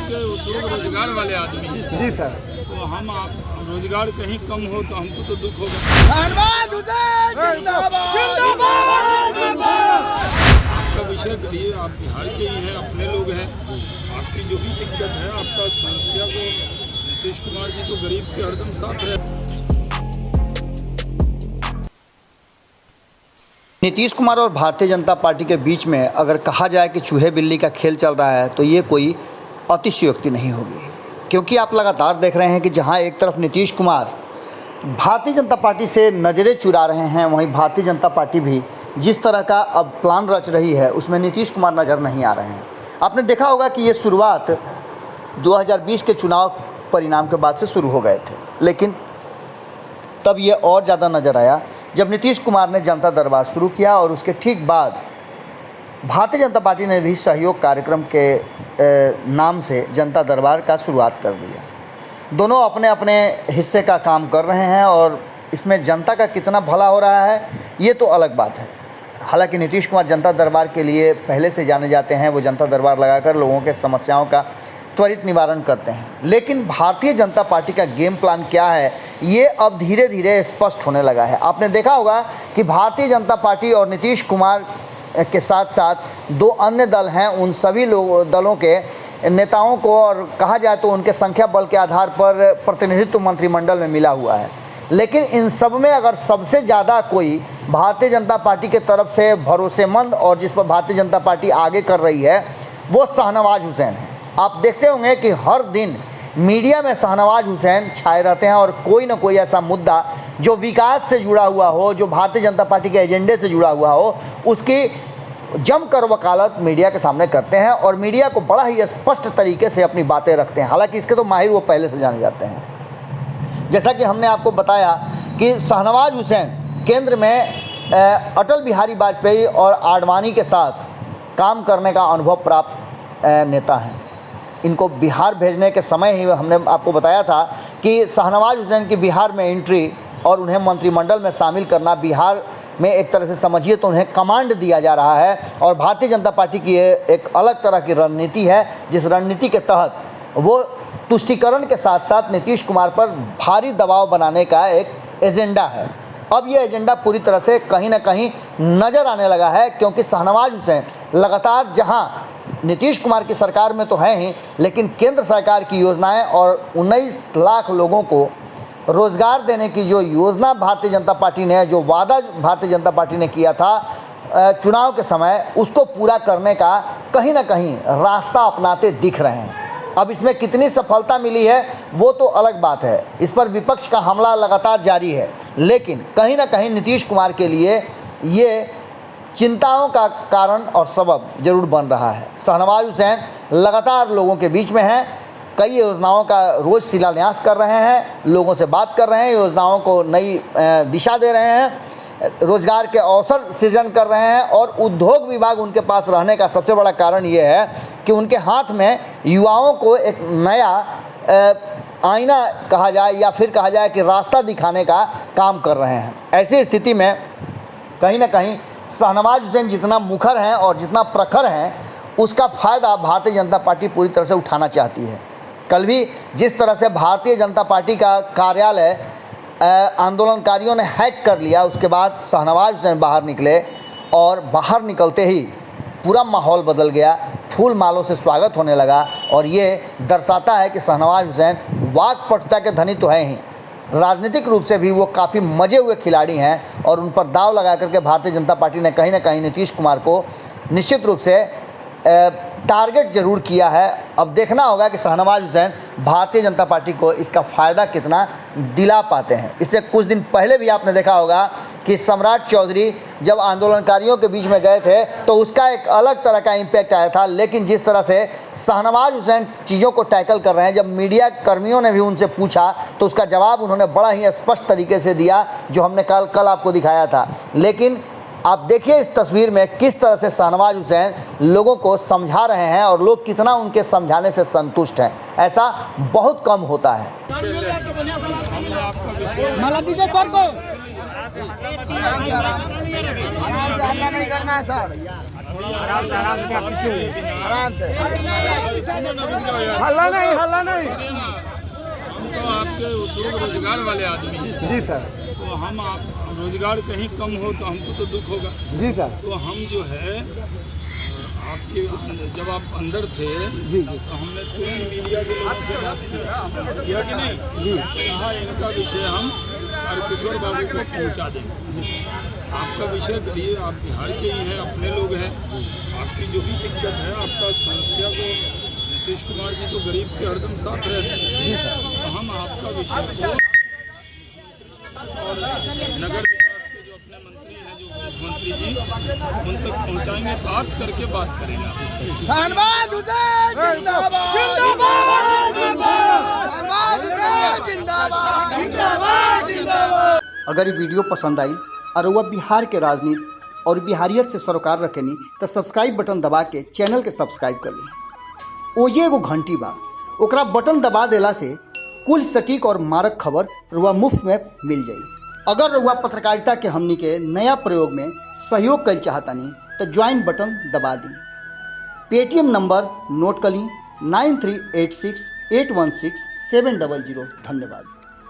के उद्योग रोजगार वाले आदमी हैं। जी सर। तो हम आप रोजगार कहीं कम हो तो हमको तो दुख होगा। आपका विषय कहिए, आप बिहार के ही हैं, अपने लोग हैं, आपकी जो भी दिक्कत है, आपका समस्या को नीतीश कुमार जी तो गरीब के हरदम साथ रहे। नीतीश कुमार और भारतीय जनता पार्टी के बीच में अगर कहा जाए कि चूहे बिल्ली का खेल चल रहा है तो ये कोई अतिशयोक्ति नहीं होगी, क्योंकि आप लगातार देख रहे हैं कि जहां एक तरफ नीतीश कुमार भारतीय जनता पार्टी से नज़रें चुरा रहे हैं, वहीं भारतीय जनता पार्टी भी जिस तरह का अब प्लान रच रही है उसमें नीतीश कुमार नज़र नहीं आ रहे हैं। आपने देखा होगा कि ये शुरुआत 2020 के चुनाव परिणाम के बाद से शुरू हो गए थे, लेकिन तब ये और ज़्यादा नज़र आया जब नीतीश कुमार ने जनता दरबार शुरू किया और उसके ठीक बाद भारतीय जनता पार्टी ने भी सहयोग कार्यक्रम के नाम से जनता दरबार का शुरुआत कर दिया। दोनों अपने अपने हिस्से का काम कर रहे हैं और इसमें जनता का कितना भला हो रहा है ये तो अलग बात है। हालांकि नीतीश कुमार जनता दरबार के लिए पहले से जाने जाते हैं, वो जनता दरबार लगाकर लोगों के समस्याओं का त्वरित निवारण करते हैं, लेकिन भारतीय जनता पार्टी का गेम प्लान क्या है ये अब धीरे धीरे स्पष्ट होने लगा है। आपने देखा होगा कि भारतीय जनता पार्टी और नीतीश कुमार के साथ साथ दो अन्य दल हैं, उन सभी दलों के नेताओं को और कहा जाए तो उनके संख्या बल के आधार पर प्रतिनिधित्व मंत्रिमंडल में मिला हुआ है। लेकिन इन सब में अगर सबसे ज़्यादा कोई भारतीय जनता पार्टी के तरफ से भरोसेमंद और जिस पर भारतीय जनता पार्टी आगे कर रही है वो शाहनवाज हुसैन है। आप देखते होंगे कि हर दिन मीडिया में शाहनवाज हुसैन छाए रहते हैं और कोई ना कोई ऐसा मुद्दा जो विकास से जुड़ा हुआ हो, जो भारतीय जनता पार्टी के एजेंडे से जुड़ा हुआ हो, उसकी जमकर वकालत मीडिया के सामने करते हैं और मीडिया को बड़ा ही स्पष्ट तरीके से अपनी बातें रखते हैं। हालांकि इसके तो माहिर वो पहले से जाने जाते हैं। जैसा कि हमने आपको बताया कि शाहनवाज हुसैन केंद्र में अटल बिहारी वाजपेयी और आडवाणी के साथ काम करने का अनुभव प्राप्त नेता हैं। इनको बिहार भेजने के समय ही हमने आपको बताया था कि शाहनवाज हुसैन की बिहार में एंट्री और उन्हें मंत्रिमंडल में शामिल करना, बिहार में एक तरह से समझिए तो उन्हें कमांड दिया जा रहा है और भारतीय जनता पार्टी की एक अलग तरह की रणनीति है, जिस रणनीति के तहत वो तुष्टीकरण के साथ साथ नीतीश कुमार पर भारी दबाव बनाने का एक एजेंडा है। अब ये एजेंडा पूरी तरह से कहीं ना कहीं नज़र आने लगा है, क्योंकि शाहनवाज हुसैन लगातार जहां नीतीश कुमार की सरकार में तो है ही, लेकिन केंद्र सरकार की योजनाएं और 19 लाख लोगों को रोज़गार देने की जो योजना भारतीय जनता पार्टी ने, जो वादा भारतीय जनता पार्टी ने किया था चुनाव के समय, उसको पूरा करने का कहीं ना कहीं रास्ता अपनाते दिख रहे हैं। अब इसमें कितनी सफलता मिली है वो तो अलग बात है, इस पर विपक्ष का हमला लगातार जारी है, लेकिन कहीं ना कहीं नीतीश कुमार के लिए ये चिंताओं का कारण और सबब जरूर बन रहा है। शाहनवाज हुसैन लगातार लोगों के बीच में हैं, कई योजनाओं का रोज़ शिलान्यास कर रहे हैं, लोगों से बात कर रहे हैं, योजनाओं को नई दिशा दे रहे हैं, रोजगार के अवसर सृजन कर रहे हैं और उद्योग विभाग उनके पास रहने का सबसे बड़ा कारण ये है कि उनके हाथ में युवाओं को एक नया आईना कहा जाए या फिर कहा जाए कि रास्ता दिखाने का काम कर रहे हैं। ऐसी स्थिति में कहीं ना कहीं शाहनवाज हुसैन जितना मुखर हैं और जितना प्रखर हैं, उसका फ़ायदा भारतीय जनता पार्टी पूरी तरह से उठाना चाहती है। कल भी जिस तरह से भारतीय जनता पार्टी का कार्यालय आंदोलनकारियों ने हैक कर लिया, उसके बाद शाहनवाज हुसैन बाहर निकले और बाहर निकलते ही पूरा माहौल बदल गया, फूल मालों से स्वागत होने लगा और ये दर्शाता है कि शाहनवाज हुसैन वाकपटुता के धनी तो हैं ही, राजनीतिक रूप से भी वो काफ़ी मजे हुए खिलाड़ी हैं और उन पर दाव लगा करके भारतीय जनता पार्टी ने कहीं ना कहीं नीतीश कुमार को निश्चित रूप से टारगेट जरूर किया है। अब देखना होगा कि शाहनवाज हुसैन भारतीय जनता पार्टी को इसका फ़ायदा कितना दिला पाते हैं। इससे कुछ दिन पहले भी आपने देखा होगा कि सम्राट चौधरी जब आंदोलनकारियों के बीच में गए थे तो उसका एक अलग तरह का इम्पैक्ट आया था, लेकिन जिस तरह से शाहनवाज हुसैन चीज़ों को टैकल कर रहे हैं, जब मीडिया कर्मियों ने भी उनसे पूछा तो उसका जवाब उन्होंने बड़ा ही स्पष्ट तरीके से दिया, जो हमने कल आपको दिखाया था। लेकिन आप देखिए इस तस्वीर में किस तरह से शाहनवाज हुसैन लोगों को समझा रहे हैं और लोग कितना उनके समझाने से संतुष्ट हैं, ऐसा बहुत कम होता है। माला दीजिए सर को। नहीं करना है सर। आराम से हल्ला नहीं हम तो आपके उद्योग रोजगार वाले आदमी हैं। जी सर। तो हम आप रोजगार कहीं कम हो तो हमको तो दुख होगा। जी सर। तो हम जो है आपके जब आप अंदर थे जी तो हमने तुरंत मीडिया के लोगों से बात किया कि नहीं जी। यहाँ इनका विषय हम किशोर बाबू को पहुँचा देंगे। आपका विषय करिए, आप बिहार के ही हैं, अपने लोग हैं। आपकी जो भी दिक्कत है, आपका समस्या को नीतीश कुमार जी तो गरीब के हरदम साथ रहते हैं। तो हम आपका विषय को और नगर विकास के जो अपने मंत्री हैं, जो मुख्यमंत्री जी, उन तक पहुंचाएंगे, बात करके बात करेंगे। शाहनवाज हुसैन जिंदाबाद जिंदाबाद शाहनवाज हुसैन जिंदाबाद जिंदाबाद जिंदाबाद। अगर ये वीडियो पसंद आई और वह बिहार के राजनीति और बिहारियत से सरोकार रखेनी तो सब्सक्राइब बटन दबा के चैनल के सब्सक्राइब कर ली। ओजे एगो घंटी बा, ओकरा बटन दबा देला से कुल सटीक और मारक खबर रुआ मुफ्त में मिल जाई। अगर रुआ पत्रकारिता के हमनी के नया प्रयोग में सहयोग कर चाहतानी तो ज्वाइन बटन दबा दी। पेटीएम नंबर नोट कर ली 9386816700। धन्यवाद।